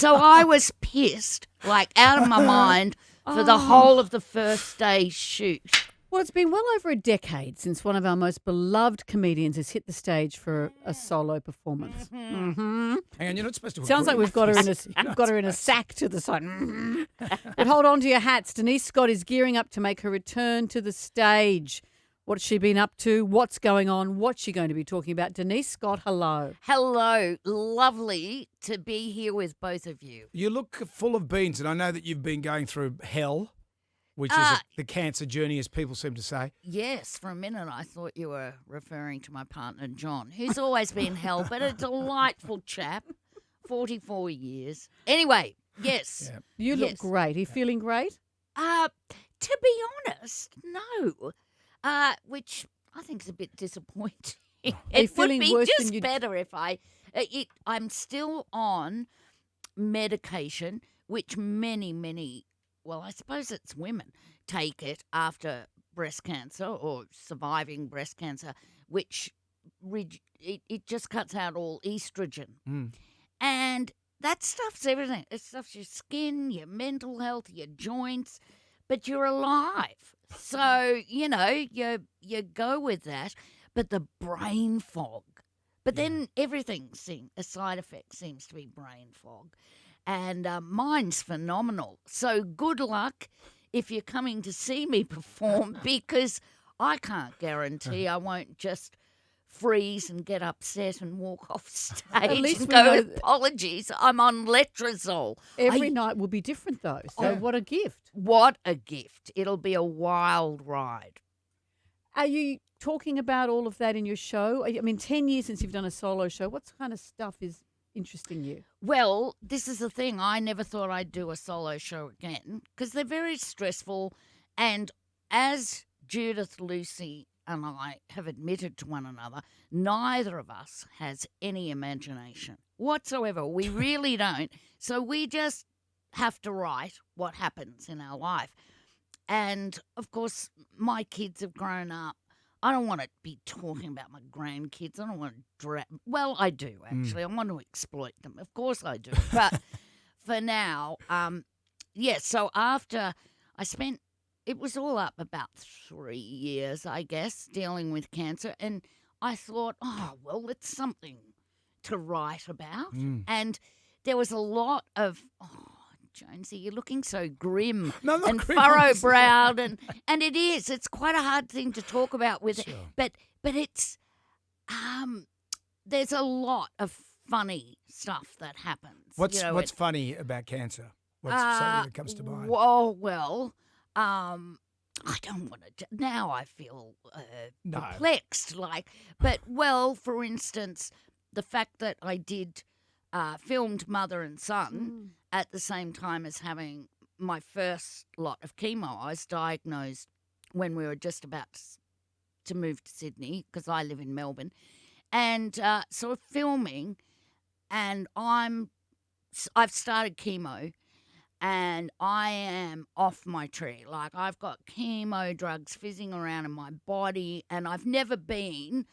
So I was pissed, like out of my mind, for the whole of the first day shoot. Well, it's been well over a decade since one of our most beloved comedians has hit the stage for a solo performance. Mm-hmm. Hang on, you're not supposed to. Sounds like agree we've got her with in this. we've got her in a sack to the side. Mhm. But hold on to your hats. Denise Scott is gearing up to make her return to the stage. What's she been up to? What's going on? What's she going to be talking about? Denise Scott, hello. Hello, lovely to be here with both of you. You look full of beans, and I know that you've been going through hell, which is the cancer journey, as people seem to say. Yes, for a minute I thought you were referring to my partner John, who's always been hell, but a delightful chap, 44 years. Anyway, yes. Yeah. You look great. Are you feeling great? To be honest, no. Which I think is a bit disappointing. Are you It would feeling be worse than just you- better if I'm still on medication, which many, well, I suppose it's women take it after breast cancer or surviving breast cancer, which it just cuts out all estrogen. And that stuff's everything. It stuffs your skin, your mental health, your joints, but you're alive. So, you go with that. But the brain fog. But then everything, a side effect seems to be brain fog. And mine's phenomenal. So good luck if you're coming to see me perform, because I can't guarantee I won't just freeze and get upset and walk off stage least and we go, know- apologies, I'm on letrozole. Every night will be different, though. So what a gift. What a gift. It'll be a wild ride. Are you talking about all of that in your show? I mean, 10 years since you've done a solo show. What kind of stuff is interesting you? Well, this is the thing. I never thought I'd do a solo show again because they're very stressful. And as Judith, Lucy, and I have admitted to one another, neither of us has any imagination whatsoever. We really don't. So we just have to write what happens in our life. And, of course, my kids have grown up. I don't want to be talking about my grandkids. I don't want to well, I do, actually. I want to exploit them. Of course I do. But for now, so after I spent, it was all up about 3 years, I guess, dealing with cancer. And I thought, well, it's something to write about. And there was a lot of, Jonesy, you're looking so grim and furrow-browed, and it is. It's quite a hard thing to talk about with it, but it's there's a lot of funny stuff that happens. What's funny about cancer? What's something that comes to mind? Well, I don't want to. Now I feel perplexed. For instance, the fact that I did filmed Mother and Son at the same time as having my first lot of chemo. I was diagnosed when we were just about to move to Sydney because I live in Melbourne. And so filming, and I've started chemo, and I am off my tree. Like, I've got chemo drugs fizzing around in my body, and I've never been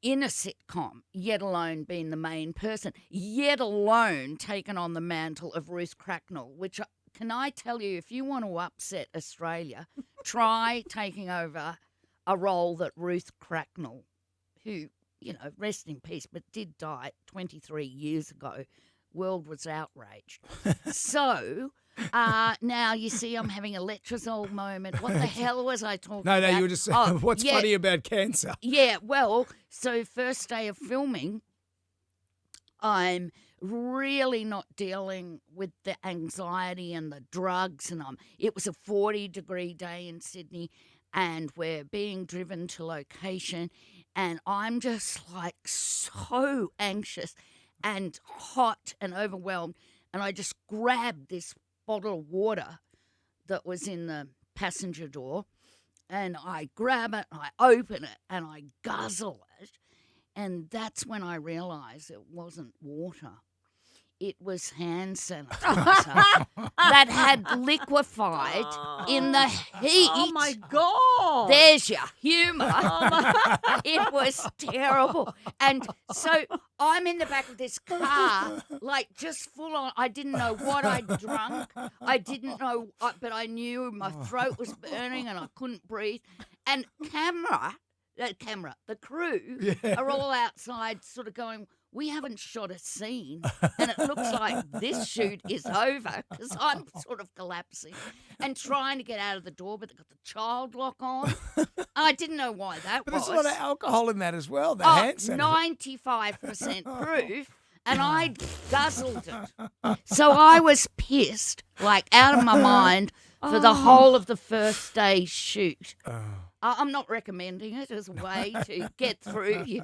in a sitcom, yet alone being the main person, yet alone taken on the mantle of Ruth Cracknell, which, can I tell you, if you want to upset Australia, try taking over a role that Ruth Cracknell, who, rest in peace, but did die 23 years ago. World was outraged. So now you see I'm having a letrozole moment. What the hell was I talking about? No, you were just saying, what's funny about cancer? Yeah, well, so first day of filming, I'm really not dealing with the anxiety and the drugs. And it was a 40-degree day in Sydney, and we're being driven to location. And I'm just like so anxious and hot and overwhelmed. And I just grabbed this bottle of water that was in the passenger door, and I grab it, and I open it, and I guzzle it. And that's when I realised it wasn't water. It was hand sanitizer that had liquefied in the heat. Oh, my God. There's your humour. It was terrible. And so I'm in the back of this car, like just full on. I didn't know what I'd drunk. I didn't know, but I knew my throat was burning and I couldn't breathe. And the crew are all outside sort of going, we haven't shot a scene and it looks like this shoot is over because I'm sort of collapsing and trying to get out of the door, but they've got the child lock on. I didn't know why that But was. there's a lot of alcohol in that as well, the hand sanitizer. 95% proof, and I guzzled it. So I was pissed, like out of my mind, for the whole of the first day's shoot. I'm not recommending it as a way to get through.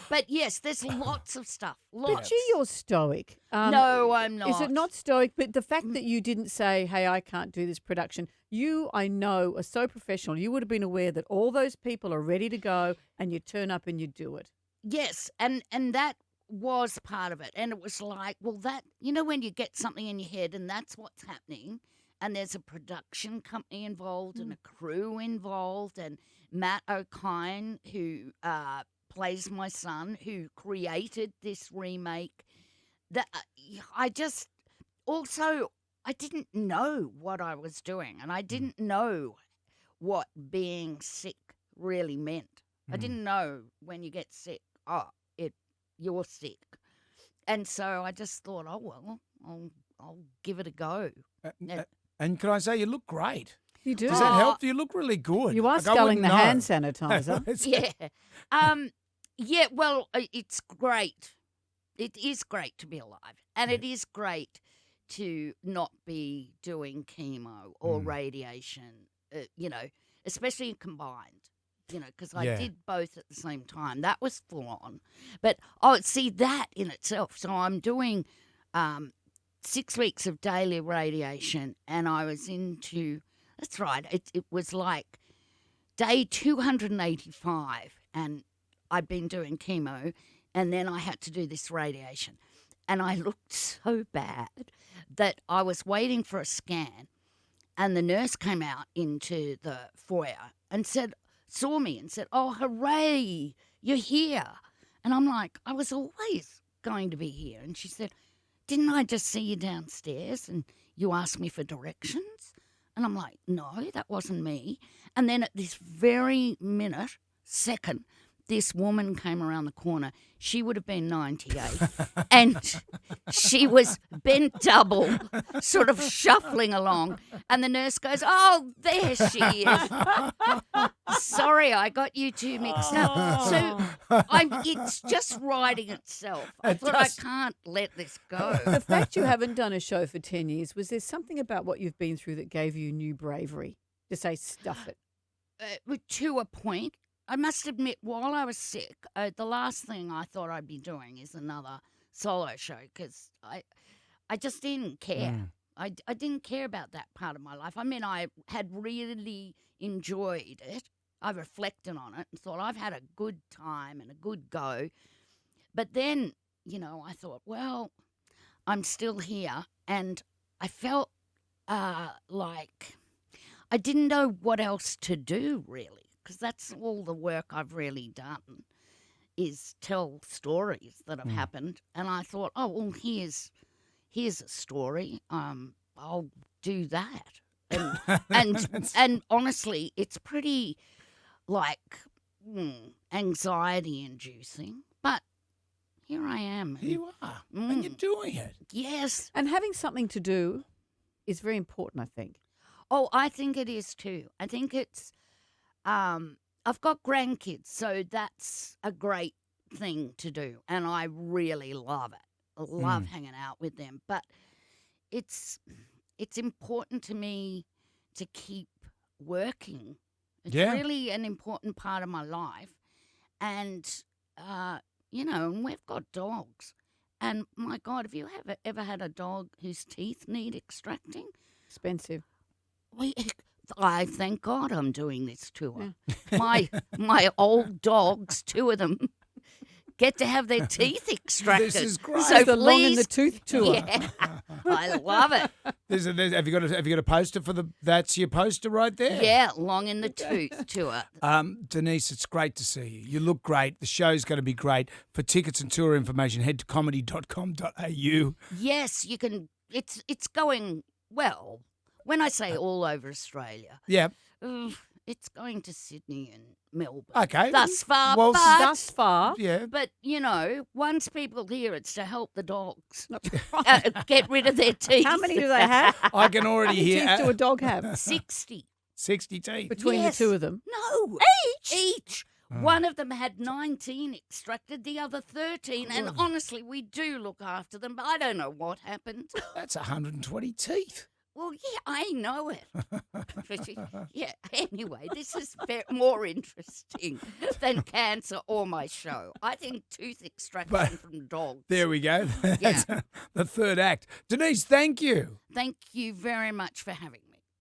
But yes, there's lots of stuff. But Lots. you're stoic. No, I'm not. Is it not stoic? But the fact that you didn't say, hey, I can't do this production, you, I know, are so professional. You would have been aware that all those people are ready to go and you turn up and you do it. Yes, and that was part of it. And it was like, well, that, when you get something in your head and that's what's happening, and there's a production company involved and a crew involved, and Matt O'Kine, who plays my son, who created this remake. That I didn't know what I was doing, and I didn't know what being sick really meant. I didn't know when you get sick, you're sick. And so I just thought, oh, well, I'll give it a go. And can I say, you look great. You do. Does that help? You look really good. You are Like, I sculling wouldn't the know. hand sanitizer. Yeah. Well, it's great. It is great to be alive. And it is great to not be doing chemo or radiation, especially combined, because I did both at the same time. That was full on. But, see, that in itself. So I'm doing 6 weeks of daily radiation, and I was into, that's right, it was like day 285, and I'd been doing chemo, and then I had to do this radiation. And I looked so bad that I was waiting for a scan, and the nurse came out into the foyer and saw me and said, oh, hooray, you're here. And I'm like, I was always going to be here. And she said, didn't I just see you downstairs and you asked me for directions? And I'm like, no, that wasn't me. And then at this very second, this woman came around the corner. She would have been 98. And she was bent double, sort of shuffling along. And the nurse goes, oh, there she is. Sorry, I got you two mixed up. So it's just writing itself. I thought I can't let this go. The fact you haven't done a show for 10 years, was there something about what you've been through that gave you new bravery to say, stuff it? To a point. I must admit, while I was sick, the last thing I thought I'd be doing is another solo show because I just didn't care. I didn't care about that part of my life. I mean, I had really enjoyed it. I reflected on it and thought I've had a good time and a good go. But then, I thought, well, I'm still here, and I felt like I didn't know what else to do, really. Because that's all the work I've really done is tell stories that have happened. And I thought, oh, well, here's a story. I'll do that. And honestly, it's pretty anxiety inducing. But here I am. Here you are. And you're doing it. Yes. And having something to do is very important, I think. Oh, I think it is too. I think it's I've got grandkids, so that's a great thing to do, and I really love it. I love hanging out with them, but it's important to me to keep working. It's really an important part of my life, and and we've got dogs, and my God, have you ever had a dog whose teeth need extracting? Expensive. I thank God I'm doing this tour. My old dogs, 2 of them, get to have their teeth extracted. This is great. So the long in the please, tooth tour. yeah, I love it. Have you got a poster for the? That's your poster right there. Yeah, long in the tooth tour. Denise, it's great to see you. You look great. The show's going to be great. For tickets and tour information, head to comedy.com.au. Yes, you can. It's going well. When I say all over Australia, Yeah. it's going to Sydney and Melbourne. Okay. Thus far, Well, but Thus far. Yeah. But, once people hear it's to help the dogs get rid of their teeth. How many do they have? I can already How many hear teeth do a dog have 60. 60 teeth. between Yes. the two of them? No. Each. One of them had 19 extracted, the other 13. And honestly, we do look after them, but I don't know what happened. That's 120 teeth. Well, yeah, I know it. Yeah, anyway, this is more interesting than cancer or my show. I think tooth extraction from dogs. There we go. That's the third act. Denise, thank you. Thank you very much for having me.